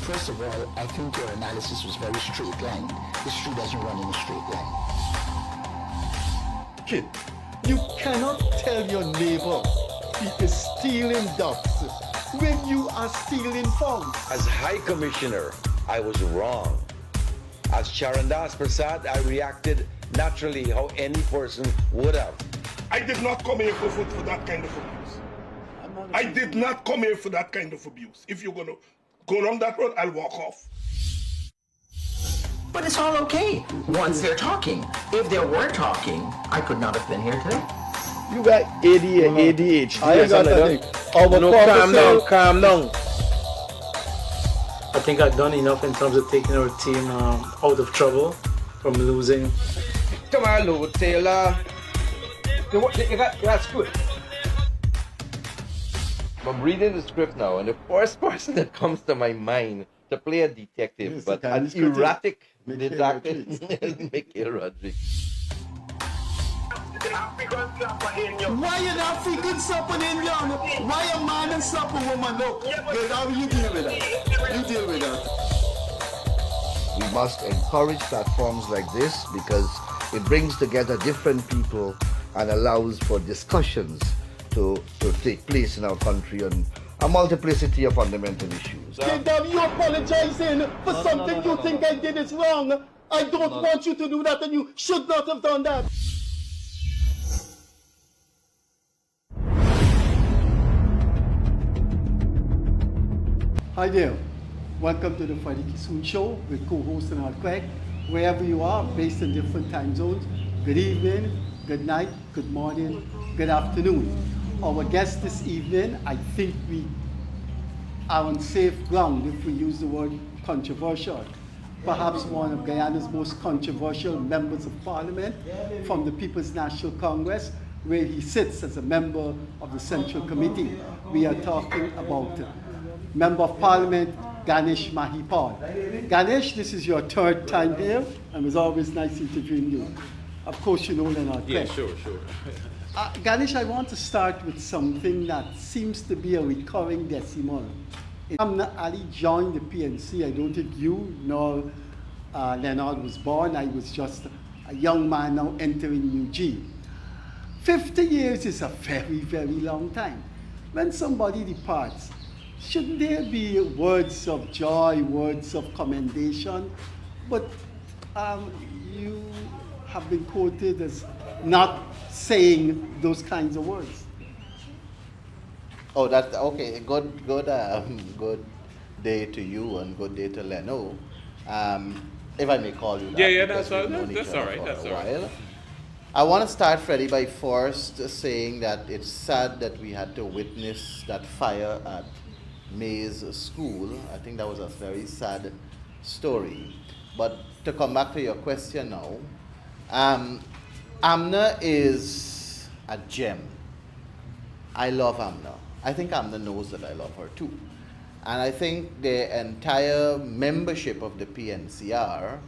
First of all, I think your analysis was very straight line. History doesn't run in a straight line. Kid, you cannot tell your neighbor he is stealing ducks when you are stealing funds. As High Commissioner, I was wrong. As Charandas Prasad, I reacted naturally how any person would have. I did not come here for that kind of abuse. I did not come here for that kind of abuse. If you're going to go down that road, I'll walk off. But it's all okay once they're talking. If they were talking, I could not have been here today. You got ADHD. I got that. Calm down. I think I've done enough in terms of taking our team out of trouble from losing. Come on, Lou Taylor. That's good. I'm reading the script now, and the first person that comes to my mind to play a detective, Yes, but the an erratic detective, Michael Rodriguez. Why you not freaking supping in young? Why a man and sup a woman? Look, girl, how you deal with that? You deal with that. We must encourage platforms like this because it brings together different people and allows for discussions to take place in our country on a multiplicity of fundamental issues. Kid, you apologizing for something you think I did is wrong. I don't want you to do that, and you should not have done that. Hi there. Welcome to the Freddie Kissoon Show with co-host Leonard Craig. Wherever you are, based in different time zones, good evening, good night, good morning, good afternoon. Our guest this evening, I think we are on safe ground if we use the word controversial. Perhaps one of Guyana's most controversial members of parliament from the People's National Congress, where he sits as a member of the Central Committee. We are talking about Member of Parliament, Ganesh Mahipaul. Ganesh, this is your third time here, and it's always nice interviewing you. Of course, you know Leonard. Yeah, sure. Ganesh, I want to start with something that seems to be a recurring decimal. Amna Ali joined the PNC. I don't think you nor Leonard was born. I was just a young man now entering New G. 50 years is a very, very long time. When somebody departs, shouldn't there be words of joy, words of commendation? But you have been quoted as not saying those kinds of words. Oh, that's okay. Good day to you and good day to Leno. If I may call you that. Yeah, that's all right. That's all right. I want to start, Freddie, by first saying that it's sad that we had to witness that fire at May's school. I think that was a very sad story. But to come back to your question now, Amna is a gem. I love Amna. I think Amna knows that I love her too. And I think the entire membership of the PNCR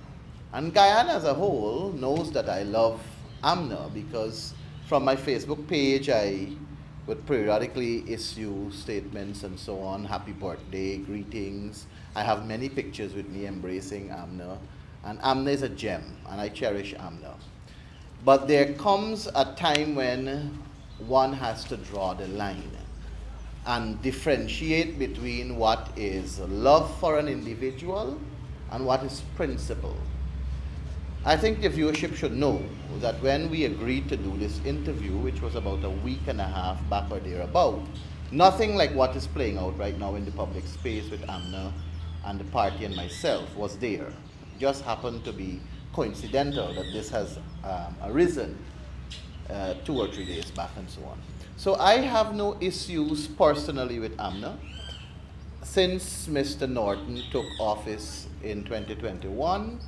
and Guyana as a whole knows that I love Amna, because from my Facebook page I would periodically issue statements and so on, happy birthday, greetings. I have many pictures with me embracing Amna, and Amna is a gem, and I cherish Amna. But there comes a time when one has to draw the line and differentiate between what is love for an individual and what is principle. I think the viewership should know that when we agreed to do this interview, which was about a week and a half back or thereabout, nothing like what is playing out right now in the public space with Amna and the party and myself was there. It just happened to be coincidental that this has arisen 2 or 3 days back and so on. So I have no issues personally with Amna. Since Mr. Norton took office in 2021,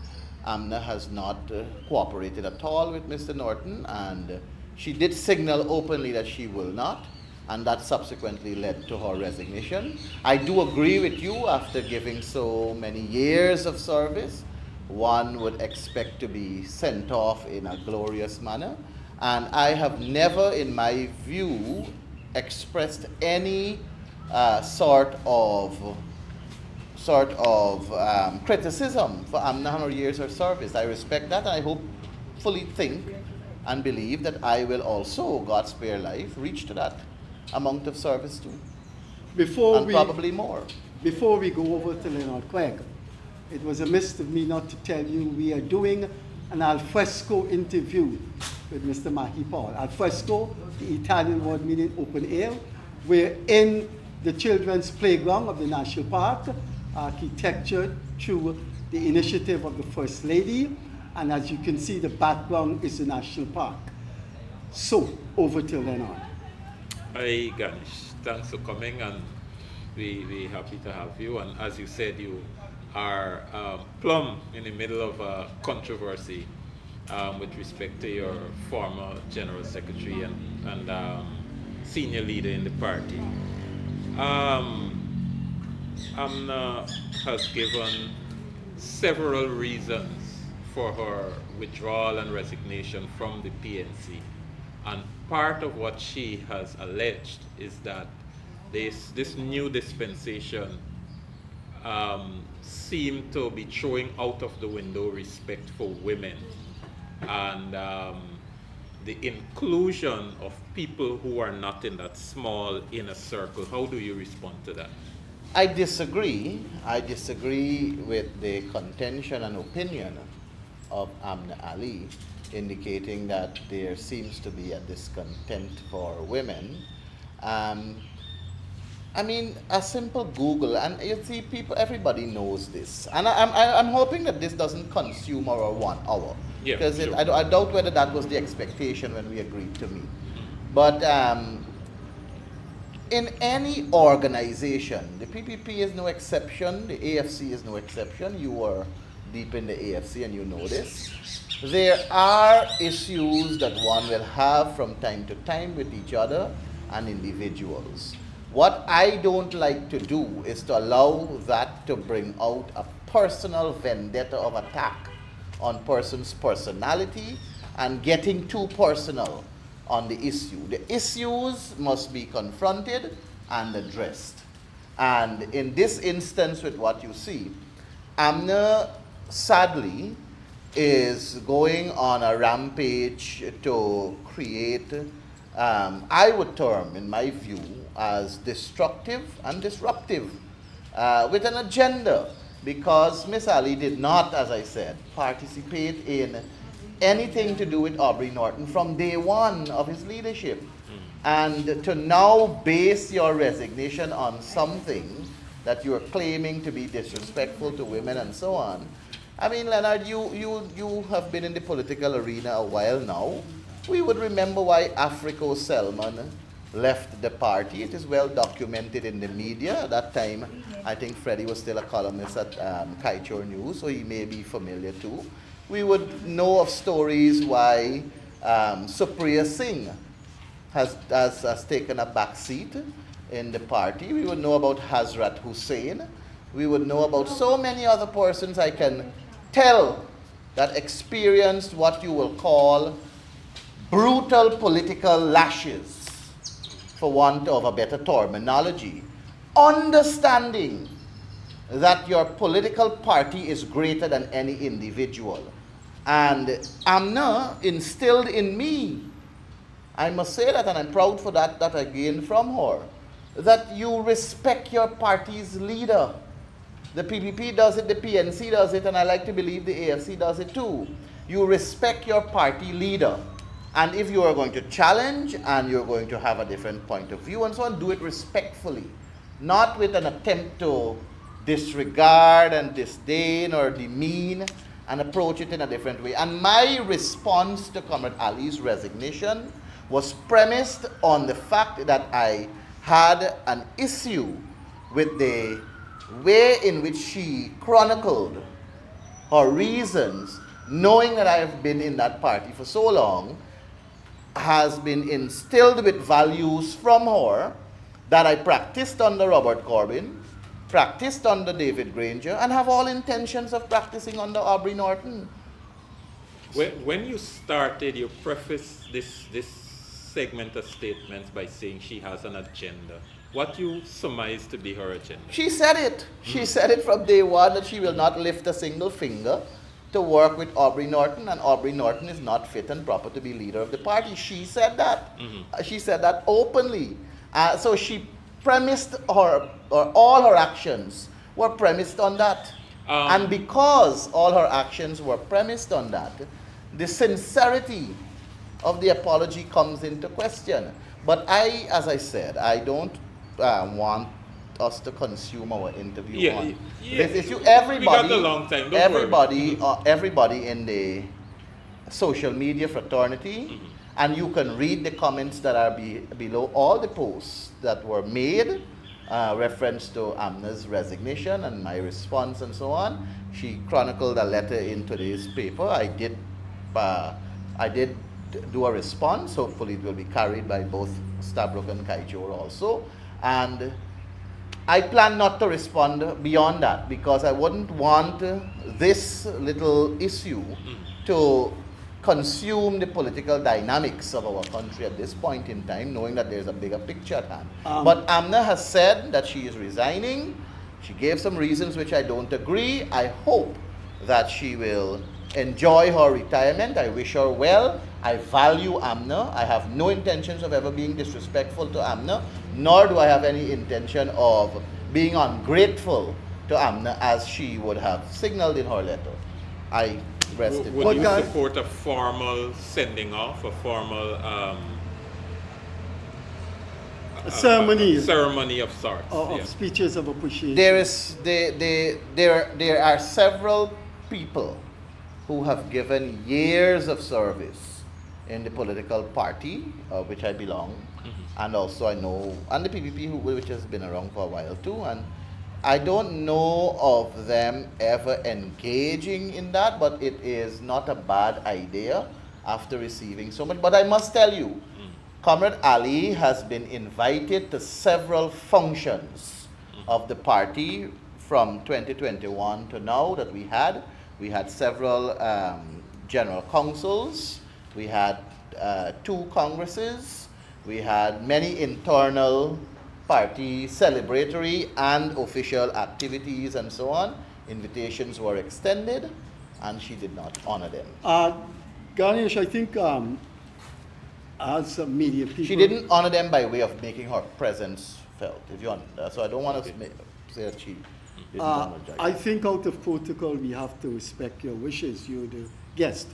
Amna has not cooperated at all with Mr. Norton, and she did signal openly that she will not, and that subsequently led to her resignation. I do agree with you, after giving so many years of service, one would expect to be sent off in a glorious manner, and I have never, in my view, expressed any sort of sort of criticism for Amna and her years of service. I respect that, and I hopefully think and believe that I will also, God spare life, reach to that amount of service too. Probably more. Before we go over to Leonard Clegg, it was amiss of me not to tell you we are doing an alfresco interview with Mr. Mahipaul. Alfresco, the Italian word meaning open air. We're in the children's playground of the National Park, architectured through the initiative of the First Lady. And as you can see, the background is the National Park. So, over to Leonard. Hi, Ganesh. Thanks for coming, and we're happy to have you. And as you said, you are plumb in the middle of a controversy with respect to your former General Secretary and senior leader in the party. Amna has given several reasons for her withdrawal and resignation from the PNC. And part of what she has alleged is that this new dispensation seemed to be throwing out of the window respect for women and the inclusion of people who are not in that small inner circle. How do you respond to that? I disagree. I disagree with the contention and opinion of Amna Ali, indicating that there seems to be a discontent for women. I mean, a simple Google, and you see, everybody knows this. And I'm hoping that this doesn't consume our 1 hour. Yeah, because sure. I doubt whether that was the expectation when we agreed to meet. But in any organization, the PPP is no exception, the AFC is no exception. You were deep in the AFC and you know this. There are issues that one will have from time to time with each other and individuals. What I don't like to do is to allow that to bring out a personal vendetta of attack on person's personality and getting too personal on the issue. The issues must be confronted and addressed. And in this instance with what you see, Amna sadly is going on a rampage to create, I would term, in my view, as destructive and disruptive with an agenda, because Miss Ali did not, as I said, participate in anything to do with Aubrey Norton from day one of his leadership. And to now base your resignation on something that you're claiming to be disrespectful to women and so on. I mean, Leonard, you have been in the political arena a while now. We would remember why Africo Selman left the party. It is well documented in the media. At that time, I think Freddie was still a columnist at Kaichor News, so he may be familiar too. We would know of stories why Supriya Singh has taken a back seat in the party. We would know about Hazrat Hussain. We would know about so many other persons I can tell that experienced what you will call brutal political lashes, for want of a better terminology, understanding that your political party is greater than any individual. And Amna instilled in me, I must say that, and I'm proud for that I gained from her, that you respect your party's leader. The PPP does it, the PNC does it, and I like to believe the AFC does it too. You respect your party leader. And if you are going to challenge and you're going to have a different point of view and so on, do it respectfully, not with an attempt to disregard and disdain or demean, and approach it in a different way. And my response to Comrade Ali's resignation was premised on the fact that I had an issue with the way in which she chronicled her reasons, knowing that I have been in that party for so long, has been instilled with values from her that I practiced under Robert Corbyn, practiced under David Granger, and have all intentions of practicing under Aubrey Norton. When you started, you prefaced this segment of statements by saying she has an agenda. what you surmise to be her agenda? She said it. She said it from day one that she will not lift a single finger to work with Aubrey Norton, and Aubrey Norton is not fit and proper to be leader of the party. She said that. She said that openly. So she premised her, or all her actions were premised on that. And because all her actions were premised on that, the sincerity of the apology comes into question. But as I said, I don't want us to consume our interview on this issue. Everybody, we got a long time. Don't everybody in the social media fraternity, and you can read the comments that are below all the posts that were made, reference to Amna's resignation and my response and so on. She chronicled a letter in today's paper. I did do a response. Hopefully it will be carried by both Stabrook and Kaijor also. And I plan not to respond beyond that, because I wouldn't want this little issue to consume the political dynamics of our country at this point in time, knowing that there's a bigger picture at hand. But Amna has said that she is resigning. She gave some reasons which I don't agree. I hope that she will enjoy her retirement. I wish her well. I value Amna. I have no intentions of ever being disrespectful to Amna, nor do I have any intention of being ungrateful to Amna, as she would have signaled in her letter. I rest it. Would you support a formal sending off, a formal ceremony of sorts? Of speeches of appreciation. There are several people who have given years of service in the political party which I belong, and also I know, and the PPP which has been around for a while too, and I don't know of them ever engaging in that, but it is not a bad idea after receiving so much. But I must tell you, Comrade Ali has been invited to several functions of the party from 2021 to now that we had. We had several general councils, we had 2 congresses, we had many internal party celebratory and official activities and so on. Invitations were extended and she did not honor them. Ganesh, I think as media people... She didn't honor them by way of making her presence felt, if you understand. So I don't want to say that she didn't honor Jack. I think out of protocol we have to respect your wishes. You're the guest,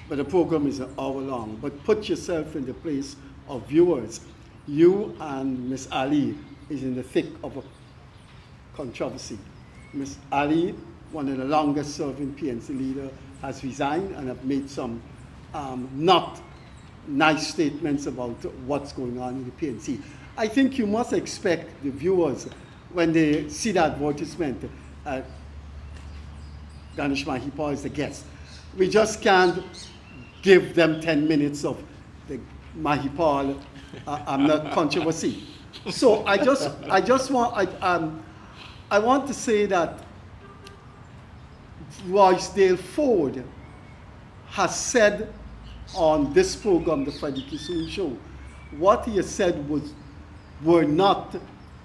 but the program is an hour long. But put yourself in the place of viewers. You and Miss Ali is in the thick of a controversy. Miss Ali, one of the longest serving PNC leader, has resigned and have made some not nice statements about what's going on in the PNC. I think you must expect the viewers, when they see that advertisement, Ganesh Mahipaul is the guest. We just can't give them 10 minutes of the Mahipaul controversy. So I want to say that Roysdale Ford has said on this program, the Freddie Kissoon Show, what he has said were not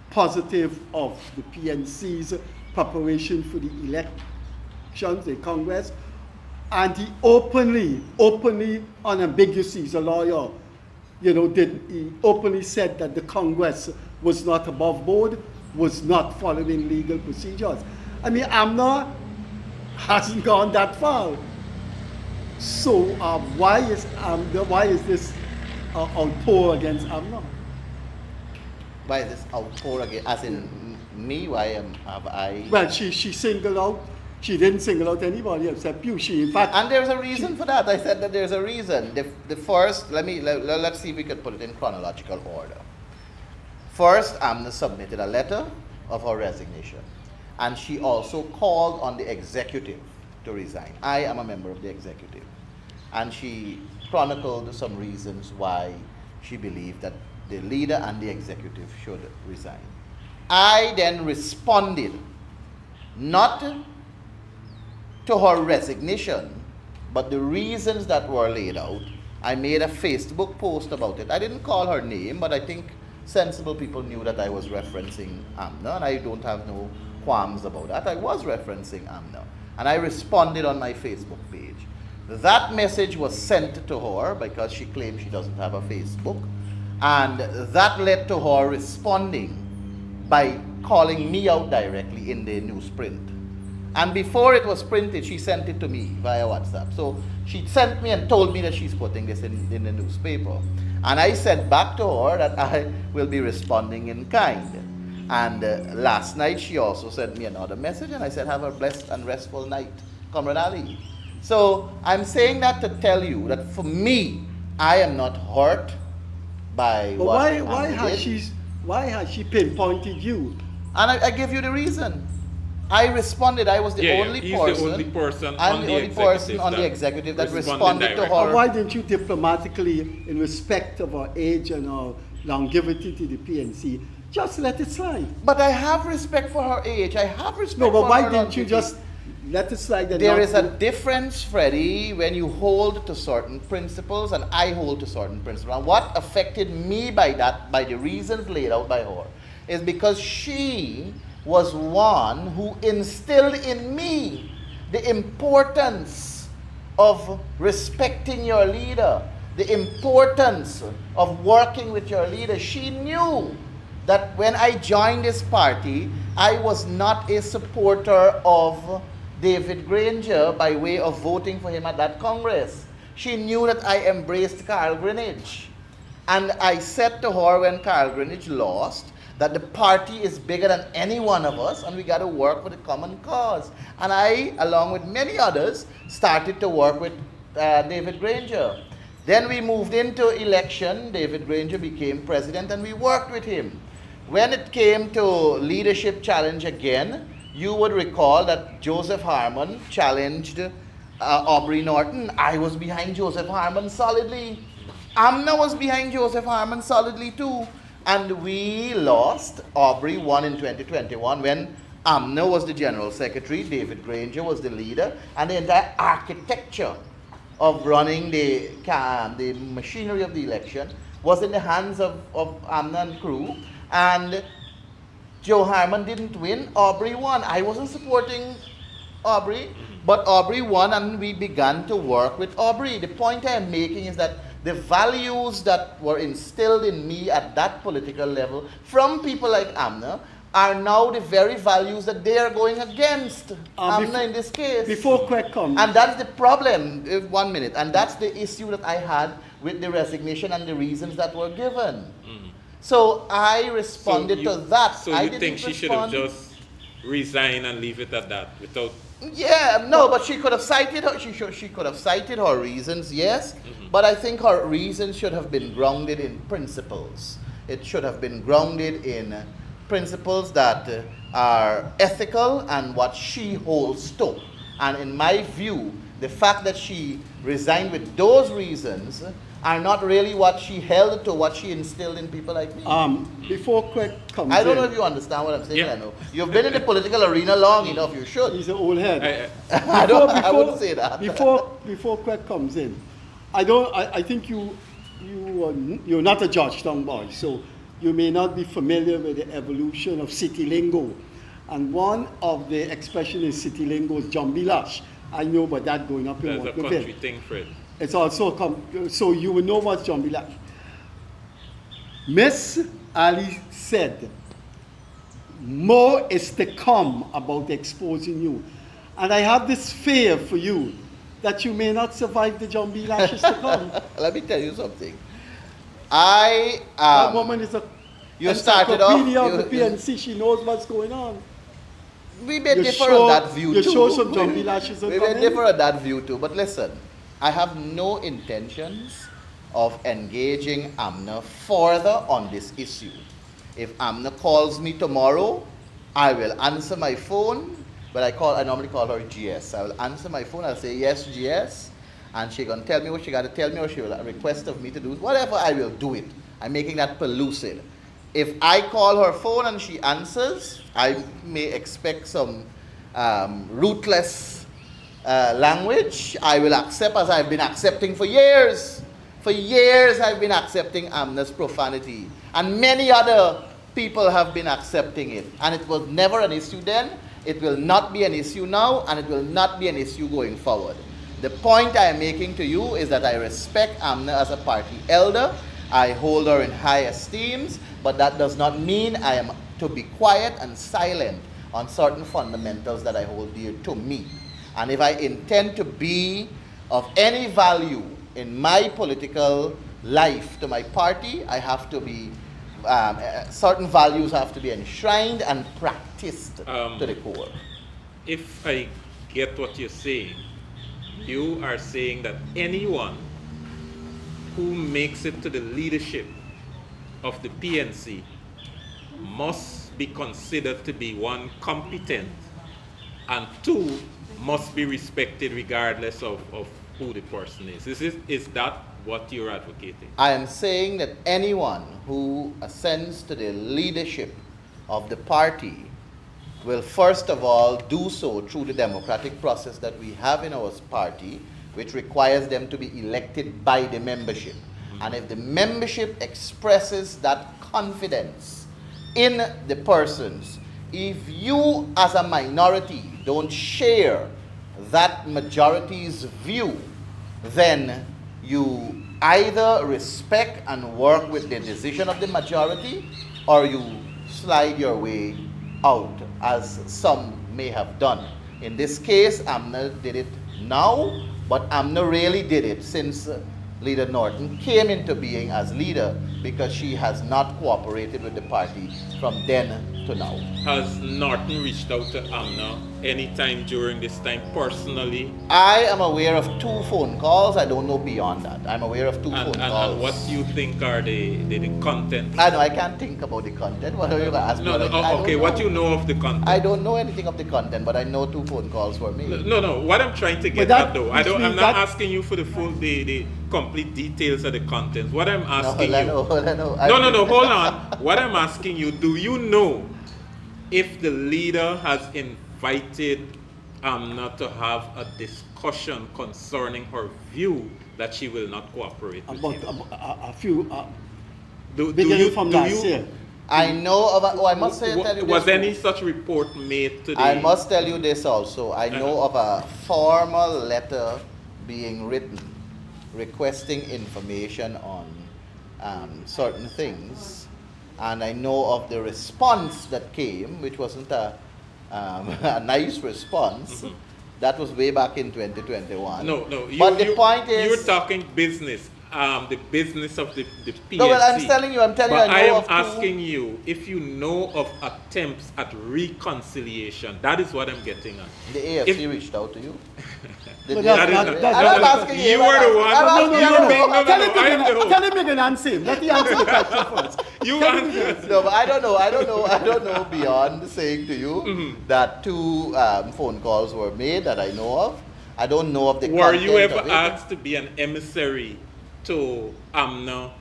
positive of the PNC's preparation for the elections, the Congress, and he openly, unambiguously, he's a lawyer, he openly said that the Congress was not above board, was not following legal procedures. I mean, AMNA hasn't gone that far. So why is this outpour against AMNA? Why is this outpour against, as in me? Why have I? Well, she singled out. She didn't single out anybody except you. She, in fact, and there's a reason for that. I said that there's a reason. The first, let's see if we can put it in chronological order. First, AMNA submitted a letter of her resignation, and she also called on the executive to resign. I am a member of the executive, and she chronicled some reasons why she believed that the leader and the executive should resign. I then responded, not to her resignation, but the reasons that were laid out. I made a Facebook post about it. I didn't call her name, but I think sensible people knew that I was referencing Amna, and I don't have no qualms about that. I was referencing Amna, and I responded on my Facebook page. That message was sent to her because she claims she doesn't have a Facebook, and that led to her responding by calling me out directly in the newsprint. And before it was printed, she sent it to me via WhatsApp. So she sent me and told me that she's putting this in the newspaper. And I said back to her that I will be responding in kind. And last night she also sent me another message, and I said, have a blessed and restful night, Comrade Ali. So I'm saying that to tell you that for me, I am not hurt by But what why has she pinpointed you? And I give you the reason. I responded. I was the only he's person. the only person I'm on the the only person on the executive that responded to her. Why didn't you diplomatically, in respect of her age and her longevity to the PNC, just let it slide? But I have respect for her age. I have respect No, for but why her didn't you longevity. just let it slide? There is a difference, Freddie, when you hold to certain principles and I hold to certain principles. And what affected me by that, by the reasons laid out by her, is because she was one who instilled in me the importance of respecting your leader, the importance of working with your leader. She knew that when I joined this party, I was not a supporter of David Granger by way of voting for him at that Congress. She knew that I embraced Carl Greenwich. And I said to her when Carl Greenwich lost, that the party is bigger than any one of us and we got to work for the common cause. And I, along with many others, started to work with David Granger. Then we moved into election. David Granger became president and we worked with him. When it came to leadership challenge again, you would recall that Joseph Harmon challenged Aubrey Norton. I was behind Joseph Harmon solidly. Amna was behind Joseph Harmon solidly too. And we lost. Aubrey won in 2021 when Amna was the general secretary, David Granger was the leader, and the entire architecture of running the machinery of the election was in the hands of Amna and crew. And Joe Harmon didn't win, Aubrey won. I wasn't supporting Aubrey, but Aubrey won and we began to work with Aubrey. The point I am making is that the values that were instilled in me at that political level from people like Amna are now the very values that they are going against. Amna in this case. Before Craig comes. And that's the problem, 1 minute, and that's the issue that I had with the resignation and the reasons that were given. So I responded to that. So you think she should have just resigned and leave it at that without... Yeah, no, but she could have cited her. She could have cited her reasons, yes. But I think her reasons should have been grounded in principles. It should have been grounded in principles that are ethical and what she holds to. And in my view, the fact that she resigned with those reasons are not really what she held to, what she instilled in people like me. Before Craig comes I don't know if you understand what I'm saying. Yeah. I know. You've been in the political arena long enough, you should. He's an old head. I wouldn't say that. Before Craig comes in, I think you're not a Georgetown boy, so you may not be familiar with the evolution of city lingo. And one of the expressions in city lingo is Jambilash. I know about that going up in That's a country thing, Fred. It's also, so you will know what's Jambilash. Miss Ali said, more is to come about exposing you. And I have this fear for you that you may not survive the Jambilashes to come. Let me tell you something. That woman is a you started off of the PNC. She knows what's going on. We may differ on that view too. You show some Jambilashes. We may differ on that view too. But listen, I have no intentions of engaging Amna further on this issue. If Amna calls me tomorrow, I will answer my phone. But I normally call her GS. I will answer my phone. I'll say, yes, GS. And she's going to tell me what she got to tell me, or she will request of me to do it. Whatever, I will do it. I'm making that pellucid. If I call her phone and she answers, I may expect some ruthless language. I will accept, as I've been accepting for years For years I've been accepting Amna's profanity, and many other people have been accepting it. And it was never an issue then, it will not be an issue now, and it will not be an issue going forward. The point I am making to you is that I respect Amna as a party elder. I hold her in high esteem, but that does not mean I am to be quiet and silent on certain fundamentals that I hold dear to me. And if I intend to be of any value in my political life to my party, I have to be, certain values have to be enshrined and practiced to the core. If I get what you're saying, you are saying that anyone who makes it to the leadership of the PNC must be considered to be, one, competent, and two, must be respected regardless of who the person is. Is that what you're advocating? I am saying that anyone who ascends to the leadership of the party will first of all do so through the democratic process that we have in our party, which requires them to be elected by the membership. And if the membership expresses that confidence in the persons, if you as a minority don't share that majority's view, then you either respect and work with the decision of the majority, or you slide your way out, as some may have done. In this case, Amna did it now, but Amna really did it since Leader Norton came into being as leader, because she has not cooperated with the party from then to now. Has Norton reached out to Amna anytime during this time personally? I am aware of 2 phone calls. I don't know beyond that. I'm aware of 2 phone calls. And what do you think are the content? I know, I can't think about the content. What are you going to ask me? Okay, what you know of the content? I don't know anything of the content, but I know 2 phone calls were made. No, what I'm trying to get at though, I'm not asking you for the full, the complete details of the content. What I'm asking No, hold on. What I'm asking you, do you know if the leader has invited Amna to have a discussion concerning her view that she will not cooperate with about him? a few beginning from last year? I know of I must say, tell you this. Was any such report made today? I must tell you this also. I know of a formal letter being written requesting information on certain things, and I know of the response that came, which wasn't a nice response. Mm-hmm. That was way back in 2021. No. But the point is, you're talking business. The business of the PNC. No, well, I'm telling you, but I am asking you if you know of attempts at reconciliation. That is what I'm getting at. The AFC reached out to you? I'm asking you. You were the one. Tell him again, answer him. Let me answer the question first. You answer. No, but I don't know beyond saying to you that 2 phone calls were made that I know of. I don't know of the content. Were you ever asked to be an emissary to Amna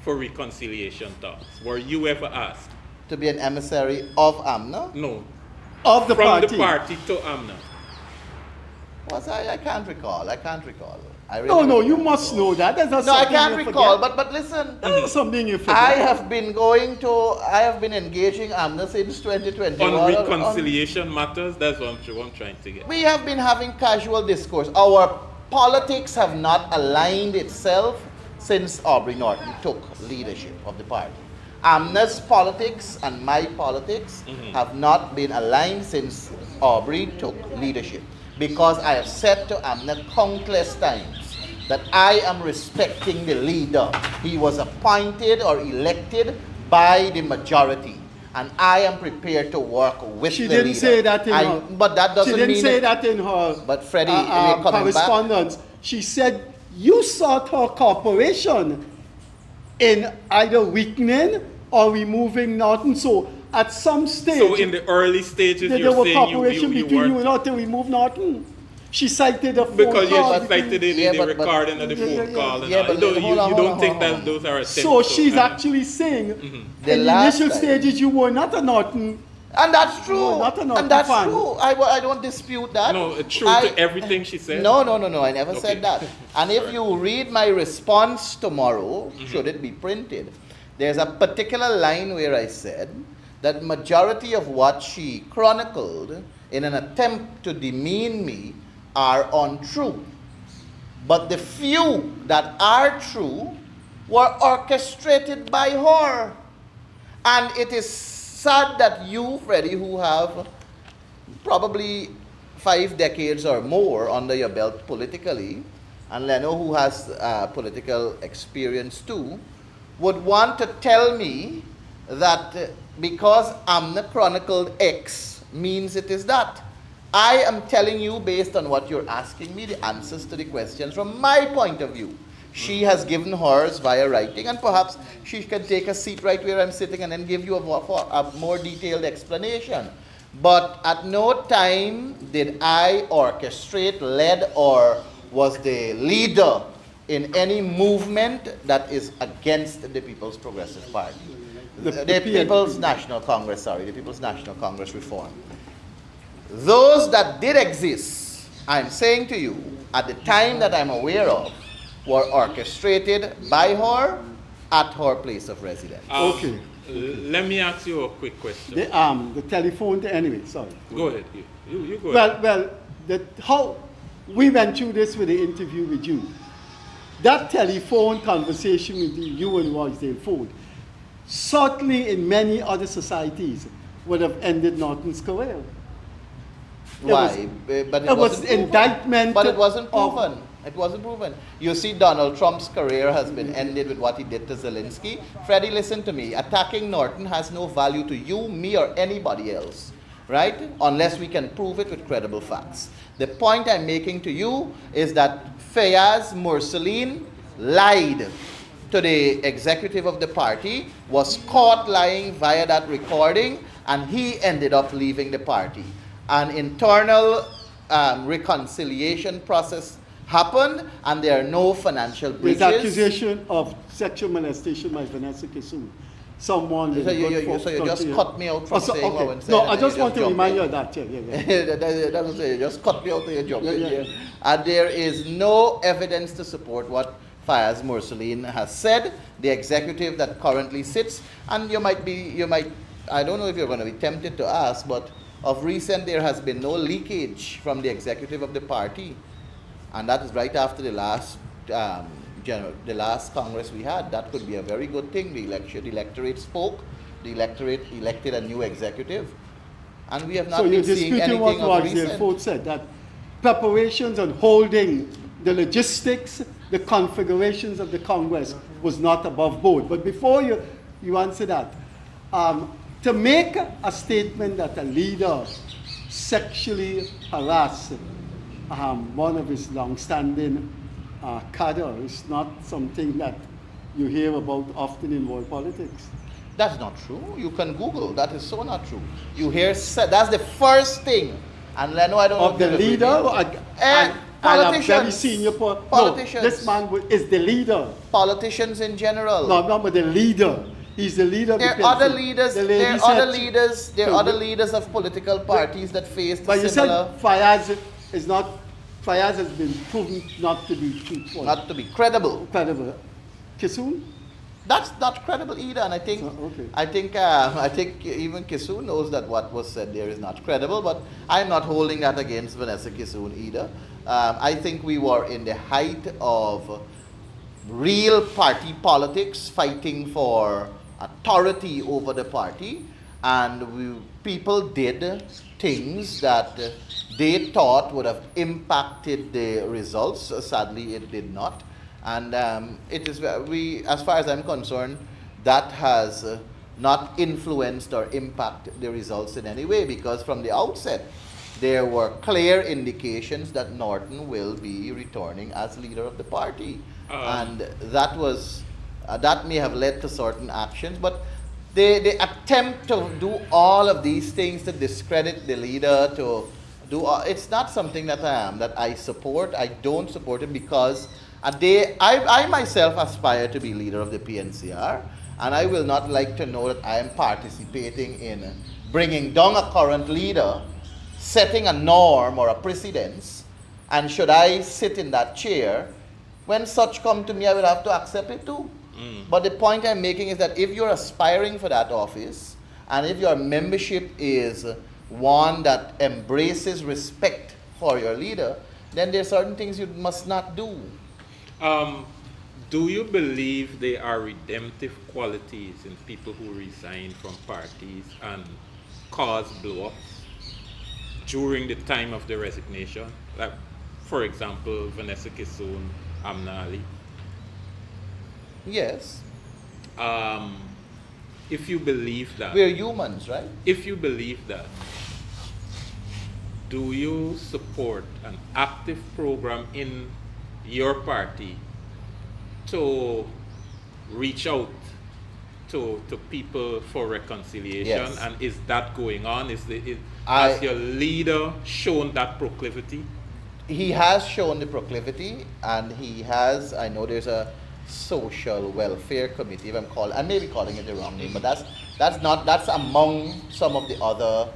for reconciliation talks? Were you ever asked? To be an emissary of Amna? No. Of the party? From the party to Amna. Was I can't recall. No, you must know that. I can't recall, but listen. That's something you forget. I have been engaging Amna since 2021. On reconciliation matters, that's what I'm trying to get. We have been having casual discourse. Our politics have not aligned itself since Aubrey Norton took leadership of the party. Amna's politics and my politics have not been aligned since Aubrey took leadership. Because I have said to Amna countless times that I am respecting the leader. He was appointed or elected by the majority, and I am prepared to work with the leader. She didn't say that in her. But that doesn't mean. She didn't say that in her. But Freddie, we're coming correspondence. Back. She said you sought her cooperation in either weakening or removing Norton. So at some stage, so in the early stages, there you're was saying cooperation you between weren't, you and her to remove Norton. She cited a phone because call. you cited it in the recording of the phone call. And you don't think that those are attempts. So she's actually saying in the initial stages you were not a Norton And that's true. No, not a and that's fan. true. I don't dispute that. No, true to everything she said? No. I never Okay. said that. And if you read my response tomorrow, should it be printed, there's a particular line where I said that majority of what she chronicled in an attempt to demean me are untrue. But the few that are true were orchestrated by her. And it is sad that you, Freddie, who have probably 5 decades or more under your belt politically, and Leno, who has political experience too, would want to tell me that because Amna chronicled X means it is that. I am telling you, based on what you're asking me, the answers to the questions from my point of view. She has given hers via writing, and perhaps she can take a seat right where I'm sitting and then give you a more detailed explanation. But at no time did I orchestrate, led, or was the leader in any movement that is against the People's Progressive Party. The People's National Congress, the People's National Congress reform. Those that did exist, I'm saying to you, at the time that I'm aware of, were orchestrated by her at her place of residence. Okay. Let me ask you a quick question. The telephone, anyway, sorry. Go ahead. You go ahead. Well, how we went through this with the interview with you. That telephone conversation with you and Rosedale Ford, certainly in many other societies, would have ended Norton's career. Why? It was indictment. But it wasn't proven. It wasn't proven. You see, Donald Trump's career has been ended with what he did to Zelensky. Freddie, listen to me. Attacking Norton has no value to you, me, or anybody else, right? Unless we can prove it with credible facts. The point I'm making to you is that Fayaz Mursaleen lied to the executive of the party, was caught lying via that recording, and he ended up leaving the party. An internal reconciliation process happened, and there are no financial breaches. There's accusation of sexual molestation by Vanessa Kissoon. Someone So you just cut me out from saying what I'm saying. No, I just want to remind you of that. That's you just cut me out of your job. And there is no evidence to support what Fayaz Mursaleen has said, the executive that currently sits. And you might, I don't know if you're going to be tempted to ask, but of recent there has been no leakage from the executive of the party. And that is right after the last Congress we had. That could be a very good thing. The electorate spoke. The electorate elected a new executive. And we have not been seeing anything what of recent. Rosedale Ford said, that preparations on holding the logistics, the configurations of the Congress was not above board. But before you answer that, to make a statement that a leader sexually harassed one of his long-standing cadre is not something that you hear about often in world politics. That's not true. You can Google. That is so not true. You hear, that's the first thing. And Leno, I don't know of the leader and politicians. And a very senior politicians. No, this man is the leader. Politicians in general. No, but the leader. He's the leader. There are other leaders. There are other leaders of political parties that face the but similar. But you said Fayaz has been proven not to be truthful. Not to be credible. Credible. Kissoon? That's not credible either, and I think I think even Kissoon knows that what was said there is not credible. But I'm not holding that against Vanessa Kissoon either. I think we were in the height of real party politics, fighting for authority over the party, and people did things that they thought would have impacted the results. Sadly, it did not. And it is as far as I'm concerned, that has not influenced or impacted the results in any way, because from the outset, there were clear indications that Norton will be returning as leader of the party. And that was, that may have led to certain actions, but the attempt to do all of these things to discredit the leader, it's not something that I support. I don't support it because I myself aspire to be leader of the PNCR, and I will not like to know that I am participating in bringing down a current leader, setting a norm or a precedence, and should I sit in that chair, when such come to me, I will have to accept it too. But the point I'm making is that if you're aspiring for that office, and if your membership is one that embraces respect for your leader, then there are certain things you must not do. Do you believe there are redemptive qualities in people who resign from parties and cause blow-ups during the time of the resignation? Like, for example, Vanessa Kissoon, Amna Ali. Yes. If you believe that, We're humans, right? if you believe that, do you support an active program in your party to reach out to people for reconciliation? Yes. And is that going on? I- Has your leader shown that proclivity? He has shown the proclivity, and he has, I know there's a social welfare committee, if I may be calling it the wrong name, but that's among some of the other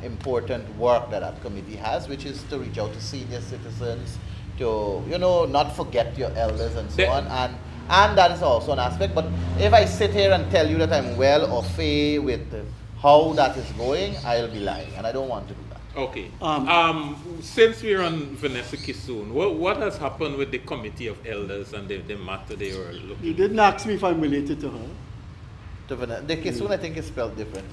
important work that that committee has, which is to reach out to senior citizens, to, not forget your elders and so on, and that is also an aspect. But if I sit here and tell you that I'm well au fait with how that is going, I'll be lying, and I don't want to do that. Okay. Since we're on Vanessa Kissoon, what has happened with the committee of elders and the matter they were looking? You didn't ask me if I'm related to her. The Kissoon, I think, is spelled different.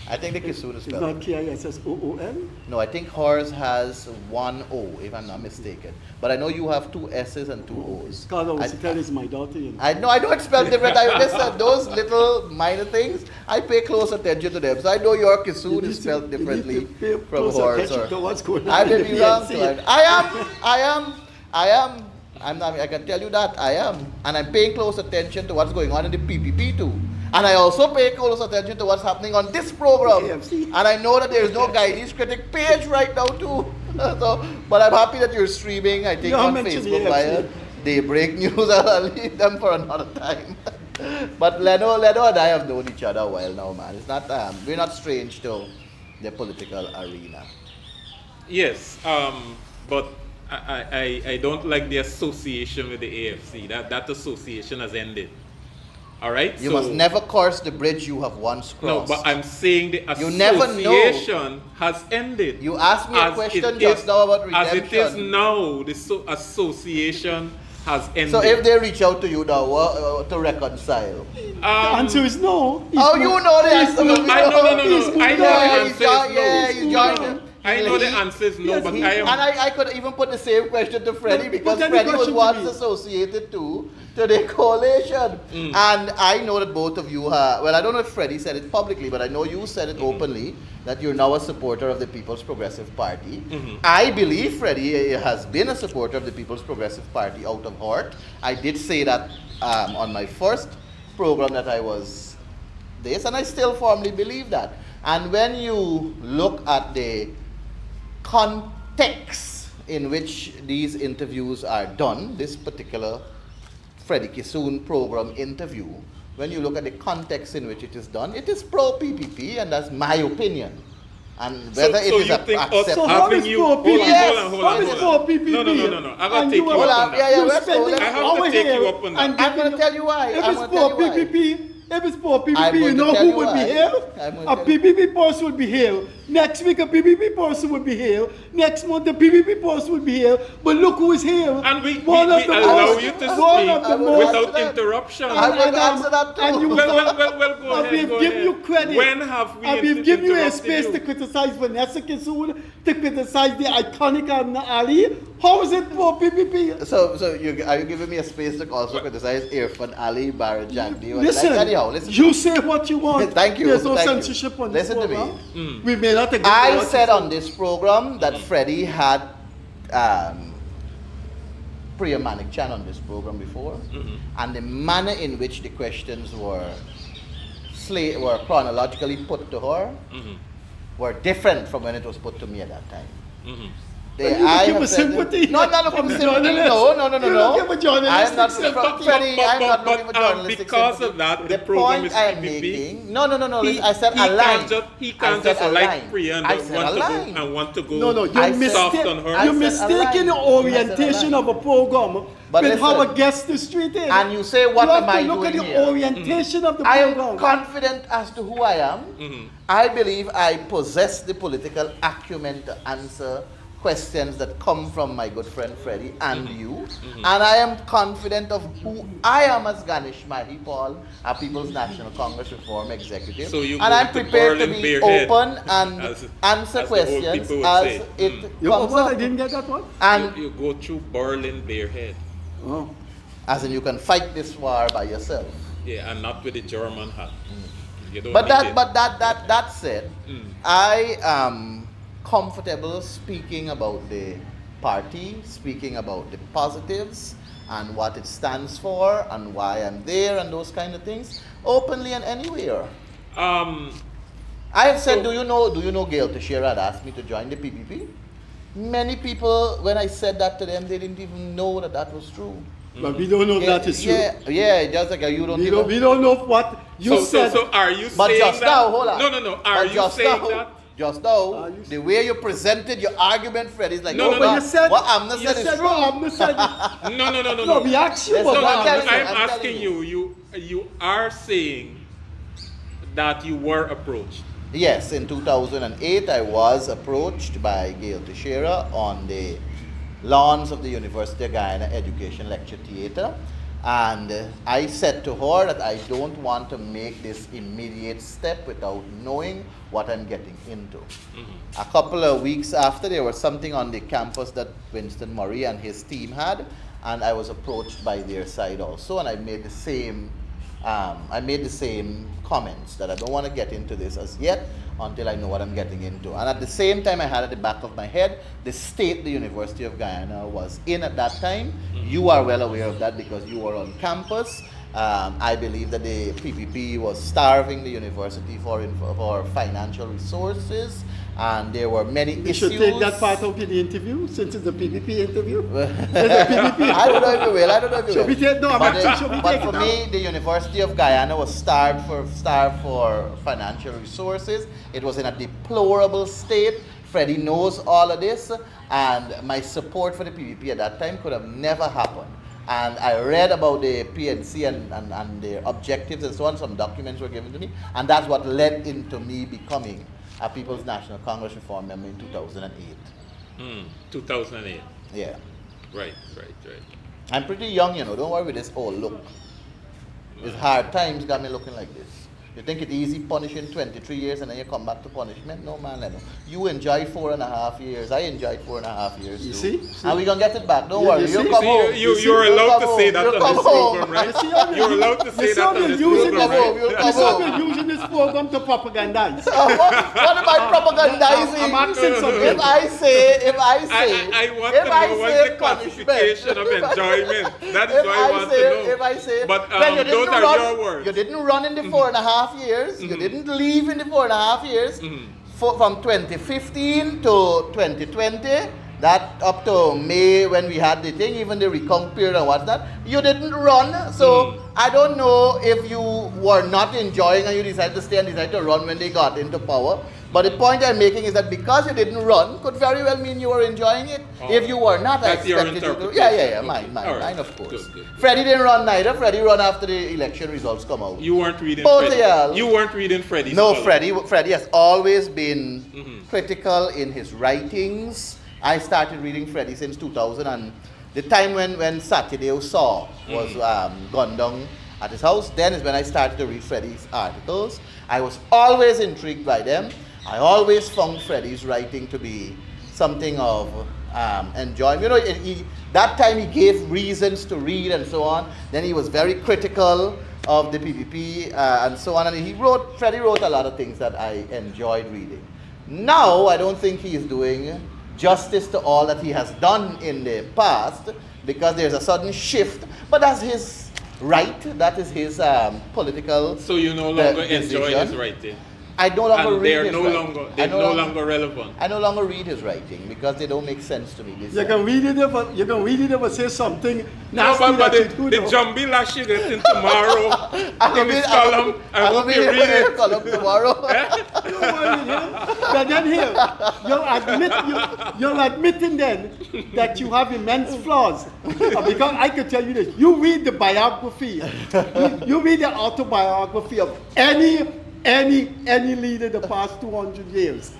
I think the Kissoon is It's spelled not Kissoon. No, I think hers has one O, if I'm not mistaken. But I know you have two S's and two O's. Carla was telling is my daughter. I know it's spelled different. Listen, those little minor things, I pay close attention to them. So I know your Kissoon is spelled differently from hers. What's going on I may in be the wrong. PNC. I am. I can tell you that I am. And I'm paying close attention to what's going on in the PPP too. And I also pay close attention to what's happening on this program. And I know that there's no Guyanese critic page right now too. But I'm happy that you're streaming, I think, on Facebook via Daybreak News. I'll leave them for another time. But Leno and I have known each other a while now, man. It's not we're not strange to the political arena. Yes, but I don't like the association with the AFC. That association has ended. All right. You must never cross the bridge you have once crossed. No, but I'm saying the you never know. association has ended. You asked me a question just now about redemption. As it is now, the association has ended. So if they reach out to you now to reconcile, the answer is no. How you know the answer? No. I know the answer is no. I know the He- answer is no, yes, but he- I am. And I could even put the same question to Freddie But because then the Freddie was question to once me- associated to the coalition. And I know that both of you have, well, I don't know if Freddie said it publicly, but I know you said it openly, that you're now a supporter of the People's Progressive Party. I believe Freddie has been a supporter of the People's Progressive Party out of heart. I did say that on my first program that I was this, and I still firmly believe that. And when you look at the context in which these interviews are done, this particular Freddie Kissoon program interview, when you look at the context in which it is done, it is pro-PPP, and that's my opinion. And whether it is you think us So how having is you pro-PPP? hold How is on. pro-PPP? No. I gotta And take you are- up on that. Yeah, you're let's go. spending I have to our take you hair up on that. and I'm going to giving- tell you why. If I'm it's gonna tell you why. pro-PPP, if it's pro-PPP, I'm you going to know tell who you would be why. here? I'm going A to tell you. PPP person would be here. Next week, a PPP person would be here. Next month, a PPP person would be here. But look who is here. And we One of the allow most- you to one of the speak most- without interruption. I will answer that too. and you- Well, go And ahead. we've go given ahead. you credit. When have we And we've given you a interrupted space you? to criticize Vanessa Kissoon, to criticize the iconic Amna Ali. How is it pro-PPP? So are you giving me a space to also criticize Irfan Ali, Barra Jagdi? Listen, Anyhow, listen. you say what you want. Thank you, There's no thank you. censorship on Listen this to me. program. We may not agree I with what said you on this program that Freddie had Priya Manik-Chan on this program before, and the manner in which the questions were chronologically put to her were different from when it was put to me at that time. You looking for sympathy? No, I'm not looking for sympathy. No. You're looking for journalistic I'm not sympathy. Freddie, I'm not looking for journalistic because sympathy. of that, the The program point is I am PPP. making. No. I said align. He can't just like Priya and I want said to align. go and want to go No, you're, soft on her. you're mistaking the orientation of a program But with how listen, a guest is treated. And you say, what you am have I to look doing at the here? orientation of the I am program. confident as to who I am. I believe I possess the political acumen to answer questions that come from my good friend Freddie and you. And I am confident of who I am as Ganesh Mahipaul, a People's National Congress Reform Executive. So you and go I'm to prepared to Berlin be barehead, open and as answer the old questions people would as say. it comes I up. didn't get that one. And You go through Berlin barehead. Oh. as in you can fight this war by yourself. Yeah, and not with the German hat. You don't But need it. that said, I am comfortable speaking about the party, speaking about the positives and what it stands for and why I'm there and those kind of things openly and anywhere. I have said, do you know Gail Teixeira had asked me to join the PPP? Many people, when I said that to them, they didn't even know that was true. But we don't know if that is true. Yeah, just like you don't even. We don't know what you said. So are you But saying just that? now, hold on. No. Are But you saying that? Just now, the way you presented your argument, Fred, is like, No, But you said what Amna you said is said true. what Amna said. No. No, we asked you Listen, about I'm that. telling you, I'm I'm telling asking you are saying that you were approached. Yes, in 2008, I was approached by Gail Teixeira on the lawns of the University of Guyana Education Lecture Theatre. And I said to her that I don't want to make this immediate step without knowing what I'm getting into. A couple of weeks after, there was something on the campus that Winston Murray and his team had, and I was approached by their side also, and I made the same comments that I don't want to get into this as yet until I know what I'm getting into. And at the same time, I had at the back of my head the state the University of Guyana was in at that time. You are well aware of that because you were on campus. I believe that the PPP was starving the university for financial resources, and there were many We issues. should take that part out in the interview, since it's a PPP interview. It's a PPP. I don't know if you will. Should we take, no, I'm But, asking, should we but take for it me, out? the University of Guyana was starved for financial resources. It was in a deplorable state. Freddie knows all of this, and my support for the PPP at that time could have never happened. And I read about the PNC and their objectives and so on. Some documents were given to me, and that's what led into me becoming a People's National Congress Reform member in 2008. 2008. Yeah. Right. I'm pretty young, Don't worry with this old look. It's hard times got me looking like this. You think it's easy punishing 23 years and then you come back to punishment? No, man. You enjoyed 4.5 years. I enjoyed 4.5 years. You too. see? And we're going to get it back. Don't You worry. see? You'll come home. You're allowed to say that on this program, right? You see how You're allowed to say you see that how on we're this using program, this- right? You'll You come see how home. we're using this program to propagandize. What am I propagandizing? I'm asking something. If I say, I want to know what's the classification of enjoyment. That is what I want to know. If I say, But well, you those didn't are run, your words. You didn't run in the 4.5 years. You didn't leave in the 4.5 years. From 2015 to 2020, that up to May when we had the thing, even the recount period and what's that, you didn't run. So I don't know if you were not enjoying and you decided to stay and decided to run when they got into power. But the point I'm making is that because you didn't run, could very well mean you were enjoying it. If you were not, That's I your expected you to. interpretation. Yeah, mine, All right. of course. Good. Freddie didn't run neither. Freddie run after the election results come out. You weren't reading Both Freddie. of y'all. You weren't reading Freddie's No, column. Freddie has always been critical in his writings. I started reading Freddie since 2000, and the time when Saturday Saw was gunned down at his house, then is when I started to read Freddie's articles. I was always intrigued by them. I always found Freddie's writing to be something of enjoyment. That time he gave reasons to read and so on. Then he was very critical of the PPP and so on. And Freddie wrote a lot of things that I enjoyed reading. Now, I don't think he is doing justice to all that he has done in the past because there's a sudden shift. But that's his right. That is his political So you no longer enjoy decision. his writing. I no longer and read they're his no writing. longer they're no longer relevant. I no longer read his writing because they don't make sense to me. You can read it if it says something No, nasty but that you do. the though. Jambi Lash you get in tomorrow in his column. I I'm hope going you to read read it. his column tomorrow. Don't worry, but then here, you're admitting then that you have immense flaws. Because I can tell you this, you read the biography, you read the autobiography of any leader the past 200 years.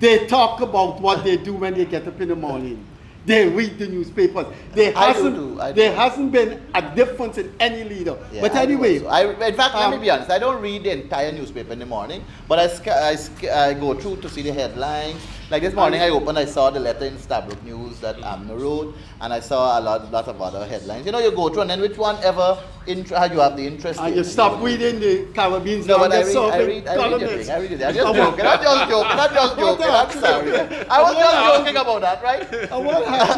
They talk about what they do when they get up in the morning. They read the newspapers. There hasn't been a difference in any leader. Yeah, but anyway, in fact, let me be honest. I don't read the entire newspaper in the morning, but I go through to see the headlines. Like this morning, I saw the letter in Stabrook News that Amna wrote, and I saw a lot of other headlines. You know, you go through, and then which one ever you have the interest in. And you stop reading the Caribbean. No, but I read everything. I'm just joking. I'm sorry. I was just joking about that, right?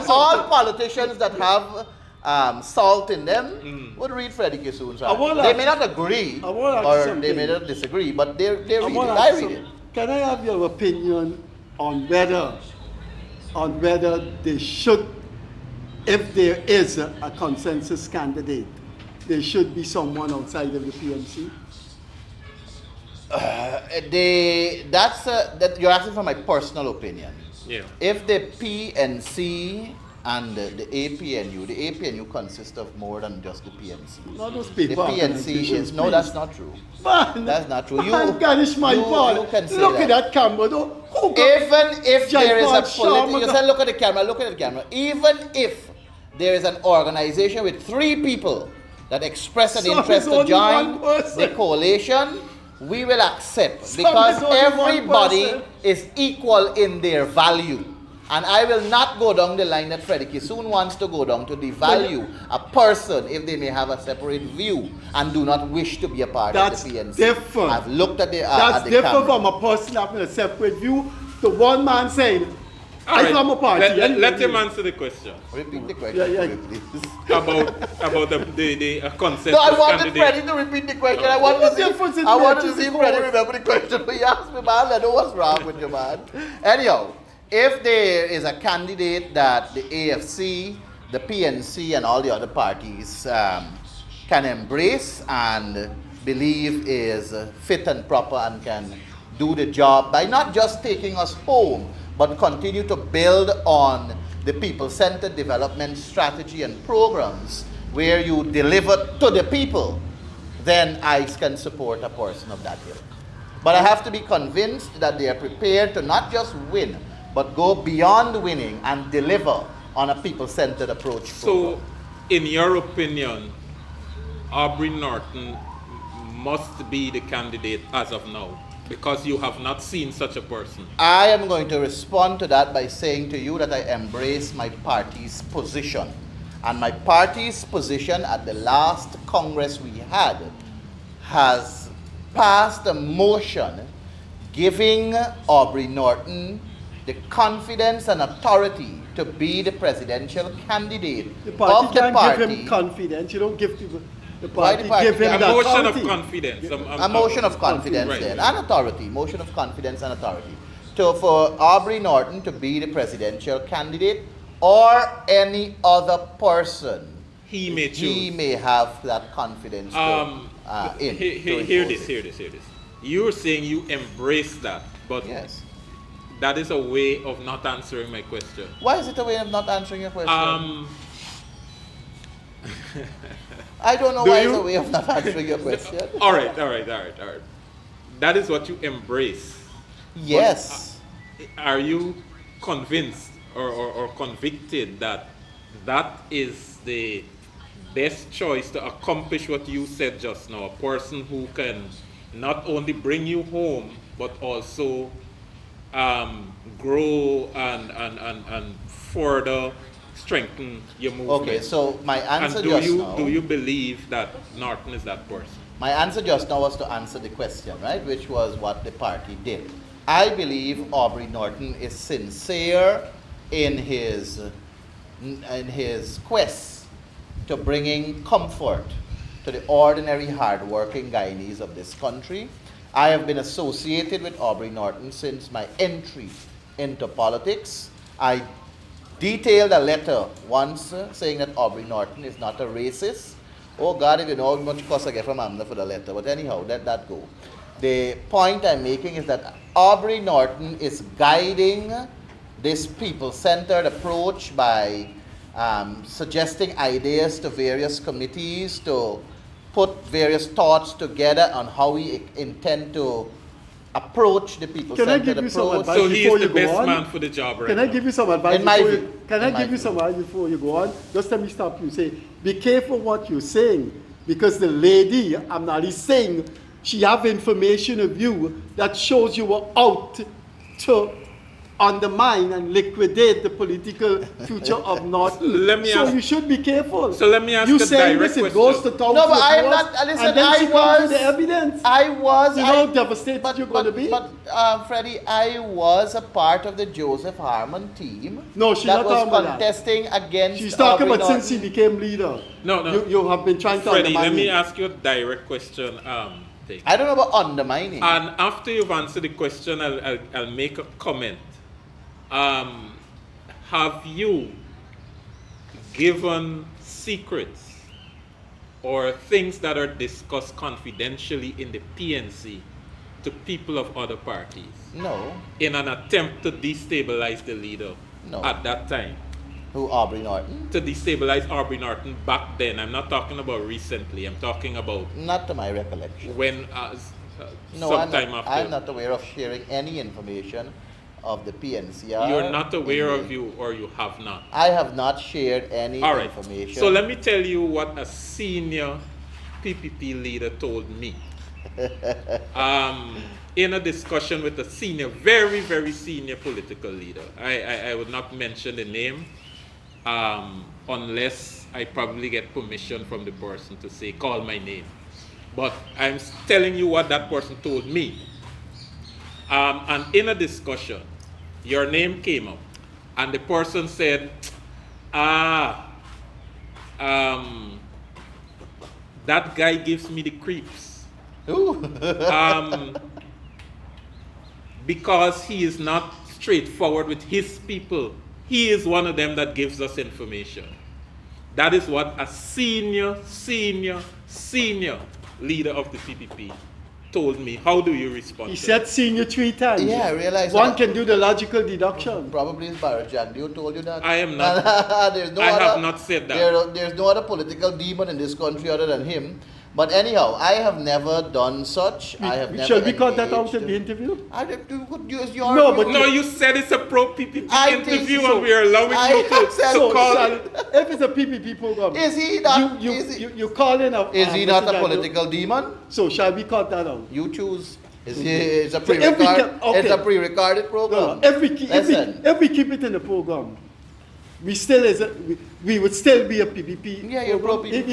All politicians that have salt in them would read Freddie Kissoon's writing. They may not agree or they may not disagree, but they read it. I read it. Can I have your opinion on whether they should, if there is a consensus candidate, there should be someone outside of the PNC? That you're asking for my personal opinion. Yeah. If the PNC and the APNU consists of more than just the PNC. No, those The people PNC is no, that's not true. Man, that's not true. Ganesh Mahipaul, look at that camera though. Even if there is a political, you said look at the camera. Even if there is an organization with 3 people that express an interest to join the coalition, we will accept because everybody is equal in their value. And I will not go down the line that Freddie Kissoon wants to go down to devalue a person if they may have a separate view and do not wish to be a part of the PNC. Different. I've looked at the That's at the different camera. from a person having a separate view. The one man saying, I am a party. Let him answer the question. Repeat the question, please. About the consensus No, I wanted candidate. Freddie to repeat the question. I wanted to see Freddie remember the question. But he asked me, man, I know what's wrong with you, man. Anyhow, if there is a candidate that the AFC, the PNC, and all the other parties can embrace and believe is fit and proper and can do the job by not just taking us home, but continue to build on the people-centered development strategy and programs where you deliver to the people, then I can support a person of that ilk. But I have to be convinced that they are prepared to not just win, but go beyond winning and deliver on a people-centered approach. So, in your opinion, Aubrey Norton must be the candidate as of now, because you have not seen such a person. I am going to respond to that by saying to you that I embrace my party's position. And my party's position at the last Congress we had has passed a motion giving Aubrey Norton the confidence and authority to be the presidential candidate The party of the can't party. give him confidence. You don't give the Why party, the party give him can't? the A motion of authority. confidence. A motion of confidence Right. then, and authority, motion of confidence and authority. For Aubrey Norton to be the presidential candidate or any other person He may choose. he may have that confidence Hear this. You're saying you embrace that, but yes. that is a way of not answering my question. Why is it a way of not answering your question? I don't know Do why you? it's a way of not answering your question. All right. That is what you embrace. Yes. But, are you convinced or convicted that that is the best choice to accomplish what you said just now? A person who can not only bring you home, but also grow and further strengthen your movement. Okay, so my answer and just now. do you believe that Norton is that person? My answer just now was to answer the question, right? Which was what the party did. I believe Aubrey Norton is sincere in his quest to bringing comfort to the ordinary hardworking Guyanese of this country. I have been associated with Aubrey Norton since my entry into politics. I detailed a letter once saying that Aubrey Norton is not a racist. Oh God, if you know how much cost I get from Amna for the letter. But anyhow, let that go. The point I'm making is that Aubrey Norton is guiding this people-centered approach by suggesting ideas to various committees to put various thoughts together on how we intend to approach the people-centered approach. So he is the best man for the job right now. Can I give you some advice? In my view. Can I give you some advice before you go on? Just let me stop you. Say, be careful what you're saying, because the lady, I'm not saying, she have information of you that shows you were out to undermine and liquidate the political future of North. So you should be careful. So let me ask you a saying direct this, it goes to town. No, but I am not. Listen, and then I she comes was. with the evidence. I was. You know how devastated you're going to be. But Freddie, I was a part of the Joseph Harmon team. No, she's that not was talking about contesting against. She's talking Aubrey about Norton. since he became leader. No. You have been trying to Freddie, undermine let me him. ask you a direct question. I don't know about undermining. And after you've answered the question, I'll make a comment. Have you given secrets or things that are discussed confidentially in the PNC to people of other parties? No. In an attempt to destabilize the leader at that time? Who, Aubrey Norton? To destabilize Aubrey Norton back then. I'm not talking about recently. I'm talking about... Not to my recollection. When, no, sometime after. I'm not aware of sharing any information of the PNCR. You're not aware of you, or you have not? I have not shared any All right. information. So let me tell you what a senior PPP leader told me. In a discussion with a senior, very, very senior political leader. I would not mention the name unless I probably get permission from the person to say, call my name. But I'm telling you what that person told me. And in a discussion, your name came up, and the person said, that guy gives me the creeps. Because he is not straightforward with his people. He is one of them that gives us information. That is what a senior leader of the PPP told me. How do you respond? He said senior 3 times. Yeah, I realize one can do the logical deduction. Probably it's Barajan. You told you that? I am not. Have not said that. There's no other political demon in this country other than him. But anyhow, I have never done such. Shall we cut that out in the interview? You could use your... No, you said it's a pro-PPP interview and we are allowing you to call it. If it's a PPP program, is he not... You call in a... Is he not a political demon? So shall we cut that out? You choose. It's a pre-recorded program. No, if we keep it in the program, we would still be a PPP. Yeah, you're pro-PPP.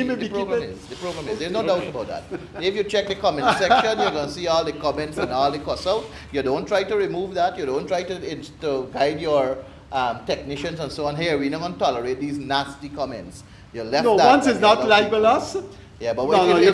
The program is. There's no doubt about that. If you check the comment section, you're going to see all the comments and all the cuss out. You don't try to remove that. You don't try to guide your technicians and so on. Here, we're not going to tolerate these nasty comments. You left that. Once it's not libelous. Yeah, but it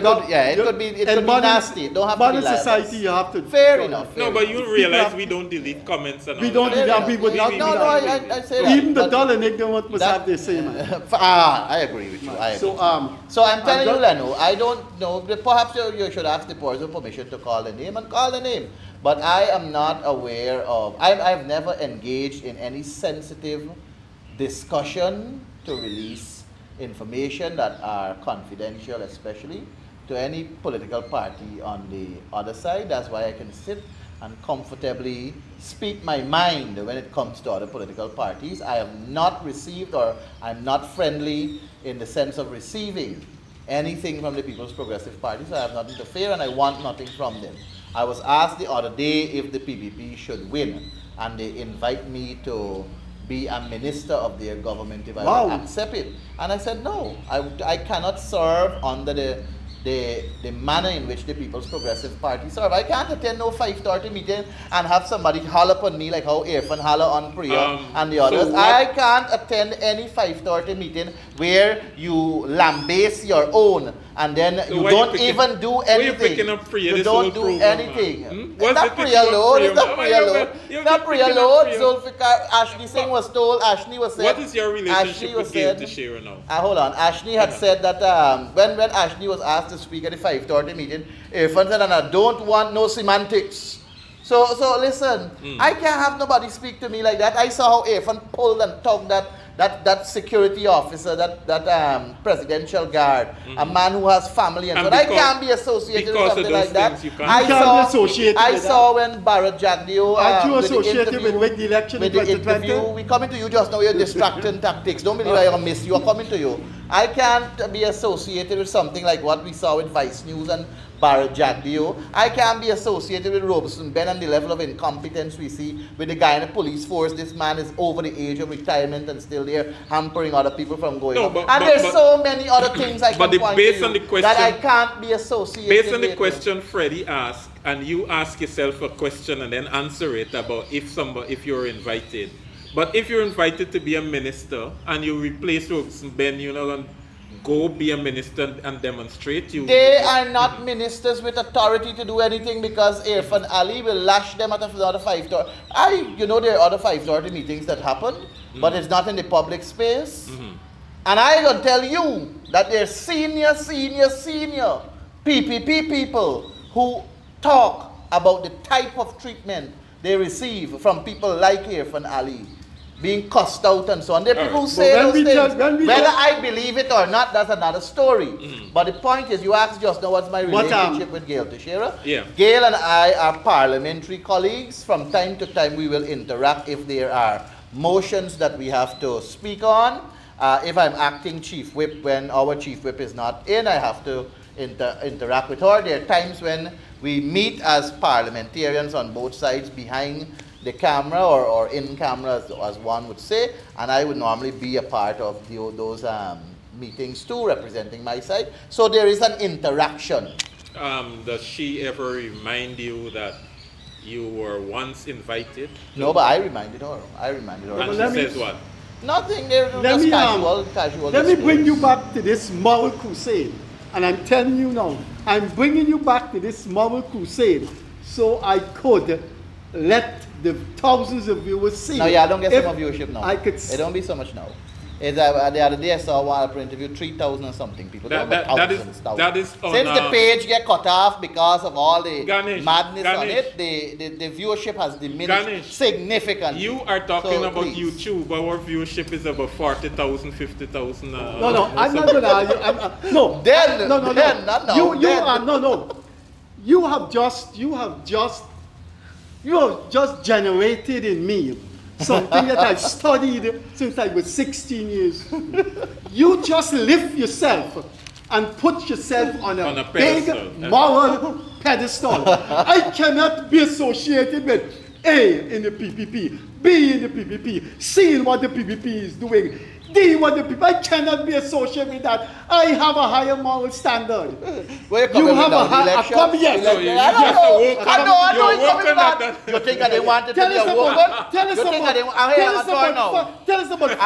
could be nasty. It don't have to be modern society, you have to... Fair enough. No, but you realize we don't delete comments and all. We don't do that. We would not do that. I say that. Even the dull and ignorant must have their say, man. I agree with you. So I'm telling you, Leno, I don't know. Perhaps you should ask the person permission to call the name and call the name. But I am not aware of... I've never engaged in any sensitive discussion to release information that are confidential, especially to any political party on the other side. That's why I can sit and comfortably speak my mind when it comes to other political parties. I have not received, or I'm not friendly in the sense of receiving anything from the People's Progressive Party, so I have nothing to fear and I want nothing from them. I was asked the other day if the PPP should win, and they invite me to be a minister of their government if I would accept it. And I said, no, I cannot serve under the manner in which the People's Progressive Party serve. I can't attend no 5:30 meeting and have somebody holler upon me like how Irfan holler on Priya and the others. I can't attend any 5:30 meeting where you lambaste your own and then So you why don't picking- even do why you anything. picking up prayer You this don't whole do program, anything. man? It's What's not the picking prayer up alone. prayer, It's not man? prayer alone. You're It's not just prayer picking up alone. prayer. Zulfikar, Ashley Singh was told, Ashley was said. What is your relationship Ashley was with Gail said, Teixeira now? hold on. Ashley had said that when Ashley was asked to speak at the 5:30 meeting, Irfan said, I don't want no semantics. So listen, I can't have nobody speak to me like that. I saw how Irfan pulled and tugged that security officer, that presidential guard, a man who has family, and so I can't be associated with something like that. I saw when Bharat Jagdeo Aren't you associated with the election in 2020? interview. We coming to you just now. You're distracting tactics. Don't believe I'm gonna miss you. I'm coming to you. I can't be associated with something like what we saw with Vice News and Bharat Jagdeo. I can't be associated with Robertson Ben and the level of incompetence we see with the guy in the police force. This man is over the age of retirement and still there hampering other people from going on. And there's so many other things I can point to you that I can't be associated with. Based on the question Freddie asked, and you ask yourself a question and then answer it about if you're invited. But if you're invited to be a minister and you replace Robertson Ben, you're not going to go be a minister and demonstrate. They are not ministers with authority to do anything because Irfan Ali will lash them at another 5:30. There are other 5:30 meetings that happen, but it's not in the public space. And I can tell you that there's senior PPP people who talk about the type of treatment they receive from people like Irfan Ali, being cussed out and so on. There are people who say those things. Whether I believe it or not, that's another story. But the point is, you asked just now what's my relationship with Gail Teixeira. Yeah. Gail and I are parliamentary colleagues. From time to time, we will interact if there are motions that we have to speak on. If I'm acting chief whip when our chief whip is not in, I have to interact with her. There are times when we meet as parliamentarians on both sides behind the camera or in camera, as one would say, and I would normally be a part of those meetings too, representing my side. So there is an interaction. Does she ever remind you that you were once invited? No, but I reminded her. And she says what? Nothing. They're just casual. Let me bring you back to this moral crusade. And I'm telling you now, I'm bringing you back to this moral crusade so I could let the thousands of viewers see. No, I don't get so much viewership now. It don't be so much now. The other day I saw one interview, 3,000 and something people. That is on, since the page get cut off because of all the madness Ganesh, on it, the viewership has diminished significantly. You are talking about YouTube. Our viewership is about 40,000, 50,000. No, I'm not going to argue. No. You have just generated in me something that I've studied since I was 16 years. You just lift yourself and put yourself on a big moral pedestal. I cannot be associated with A in the PPP, B in the PPP, C in what the PPP is doing, D what the PPP. I cannot be associated with that. I have a higher moral standard. You have a higher. You think I didn't want it to be a woman? Tell us about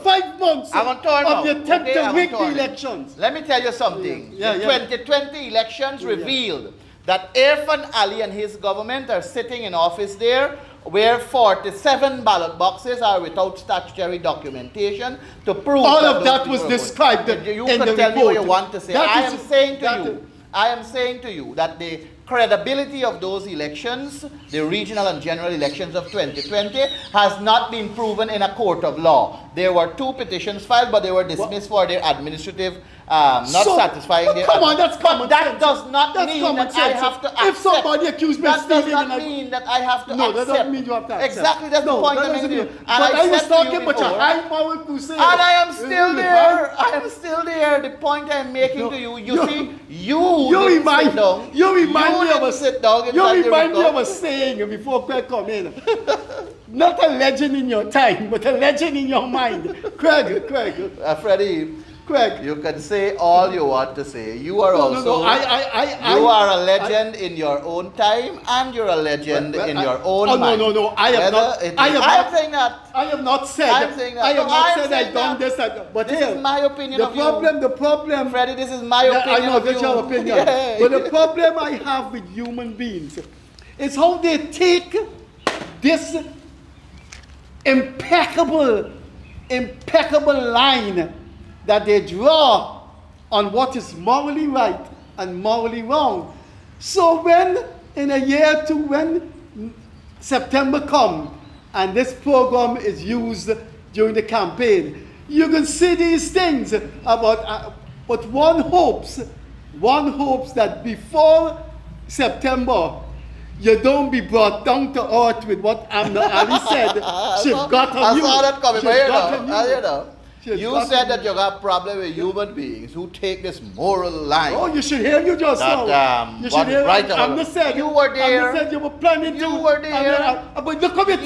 5 months of the attempt to rig the elections. Let me tell you something. The 2020 elections revealed that Irfan Ali and his government are sitting in office there where 47 ballot boxes are without statutory documentation to prove all of that was described in the report. You can tell me what you want to say. I am saying to you that the credibility of those elections, the regional and general elections of 2020, has not been proven in a court of law. There were 2 petitions filed, but they were dismissed for their administrative satisfying their... Come on, that's common sense. That does not mean that I have to accept. If somebody accused me of stealing... That does not mean that I have to accept. No, that doesn't mean you have to accept. Exactly, that's the point I'm making to you. But I was talking about your high moral crusade. And I am still there. I am still there. The point I'm making to you, you remind me of a saying before Craig come in. Not a legend in your time, but a legend in your mind. Craig. Freddie, Craig. You can say all you want to say. You are No, also. no, no. You are a legend in your own time, and you're a legend in your own mind. No. I have not. I'm saying that. I have not said. I'm saying that. I have No, not I'm said I saying done that. this. But This here, is my opinion the of problem, you. The problem. Freddie, this is my opinion I know of that's you. your opinion. Yeah. But the problem I have with human beings is how they take this impeccable line that they draw on what is morally right and morally wrong. So when in a year or two, when September comes and this program is used during the campaign, you can see these things about, but one hopes that before September, you don't be brought down to earth with what Amna Ali said. She's got on you. I saw that coming. She's got on You said that you got problem with human beings who take this moral line. Oh, you should hear you just that, now. You should hear right Amna said. You were there. Amna said you were planning to. You were there. But look how you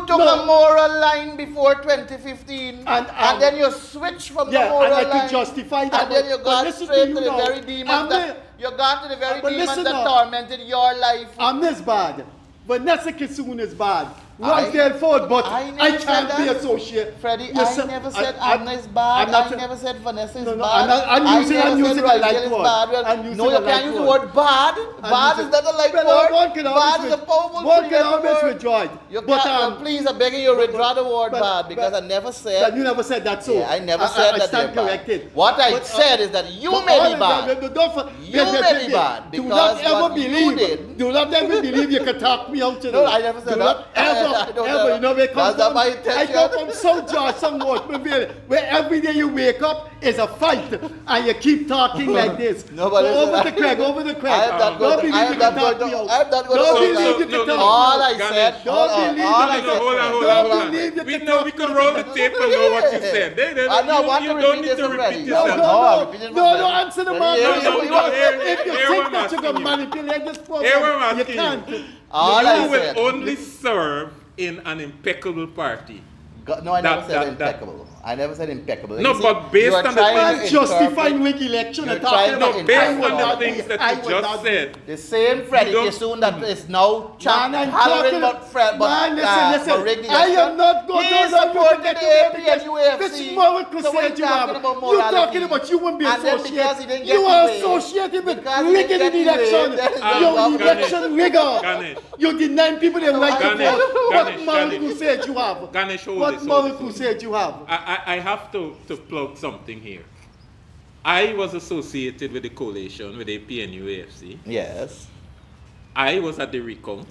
took a moral line before 2015, and then you switched from the moral line. and I could justify that. And then you got straight to the very demons that you got to the very demons that tormented your life. Amna's bad. Vanessa Kissoon is bad. Once they're forward, but I can't be associated. Freddie, I never said Amna is bad. I never said Vanessa is bad. I'm using a light word. No, you can't use the word bad. Bad is not a light word. Bad is a powerful word. One can always withdraw it. Please, I'm begging you, withdraw the word bad, because I never said. You never said that, so. Yeah, I never said that. I stand corrected. What I said is that you may be bad. You may be bad. Do not ever believe. Do not ever believe you can talk me out to No, I never said that. Ever. You know where that's not my intention. I come from South George, somewhat, where every day you wake up is a fight, and you keep talking like this. Nobody over the Craig. I am not going to. I am not going to. All I said. Hold on. We know we could roll the tape and know what you said. I don't need to repeat yourself. No, answer the man. If you think that you can manipulate this program, you can't. You will only serve in an impeccable party. No, I never said impeccable. I never said impeccable. No, but based on the things justifying weak election, based on the things that you just said, the same Freddie Kissoon that is now hollering about rigged election. I am not going to support the APNUFC. This moral crusade you have. You're talking about you won't be associated. You are associated with rigging the election. You're an election rigger. You deny people their right to vote. What moral crusade you have? What moral crusade you have? I have to plug something here. I was associated with the coalition with APNUAFC. Yes. I was at the recount,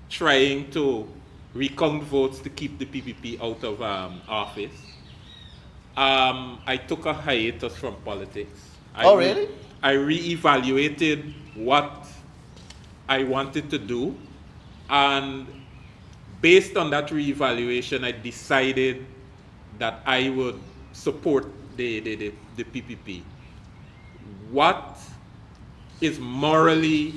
trying to recount votes to keep the PPP out of office. I took a hiatus from politics. Really? I re-evaluated what I wanted to do, and based on that re-evaluation, I decided that I would support the PPP. What is morally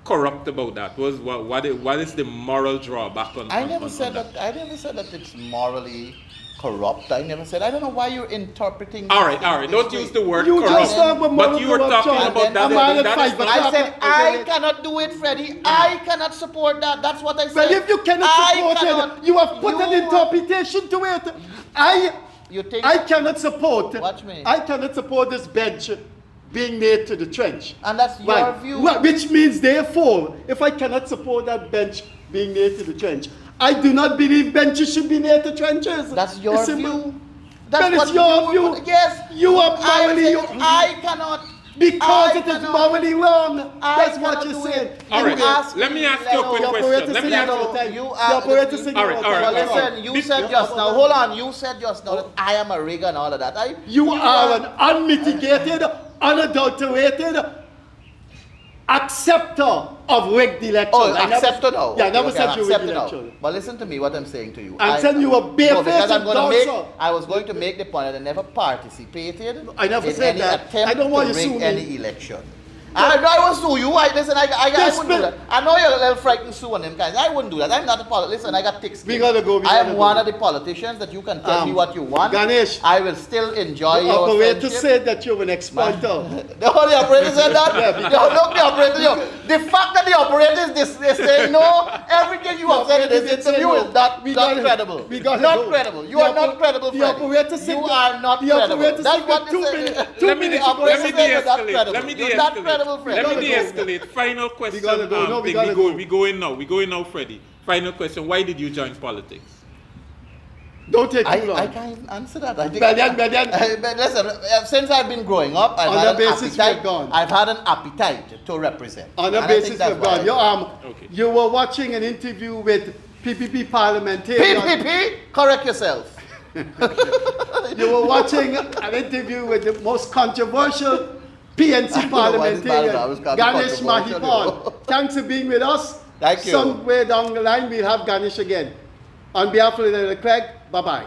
corrupt about that? What is the moral drawback on? I never said that it's morally corrupt. I never said. I don't know why you're interpreting. All right. Don't use the word you corrupt. Just but you were talking about that. I said I cannot do it, Freddie. I cannot support that. That's what I said. Well, if you cannot support it, you have put an interpretation to it. I cannot support. Watch me. I cannot support this bench being made to the trench. And that's your view. Which means, therefore, if I cannot support that bench being made to the trench, I do not believe benches should be made to trenches. That's your view. That is your view. Yes. You are morally. I cannot. Because it is morally wrong. That's what you said. All right. Let me ask you a quick question. Let me ask you. Well, listen, you said just now. Hold on. You said just now that I am a rigger and all of that. You are an unmitigated, unadulterated acceptor of rigged election. Oh, acceptor now. Yeah, I never said you rigged election. But listen to me, what I'm saying to you. I'm saying you were barefaced and I was going to make the point that I never participated I never in said any that. attempt I don't want to you rig suing any me. election. I will sue you. Listen, I wouldn't do that. I know you're a little frightened Sue and them guys. I wouldn't do that. I'm not a politician. Listen, I got thick skin. We gotta go. I am one of the politicians that you can tell me what you want. Ganesh, I will still enjoy your operator friendship. said that you're an exploiter. The operator said that? Look, the operator. The fact that the operator is saying no, everything you have said in this interview is not credible. Not credible. You are not credible, The operator said you are not credible. That's what they say. Let me de-escalate. Let me de-escalate. Final question. We going now, Freddie. Final question. Why did you join politics? Don't take too long. I can't even answer that. Listen, since I've been growing up, I've had an appetite to represent. On the basis we've gone. You were watching an interview with PPP parliamentarian. PPP? Correct yourself. You were watching an interview with the most controversial PNC parliamentarian, Ganesh Mahipaul. Thanks for being with us. Thank you. Somewhere down the line, we'll have Ganesh again. On behalf of Leonard, bye-bye.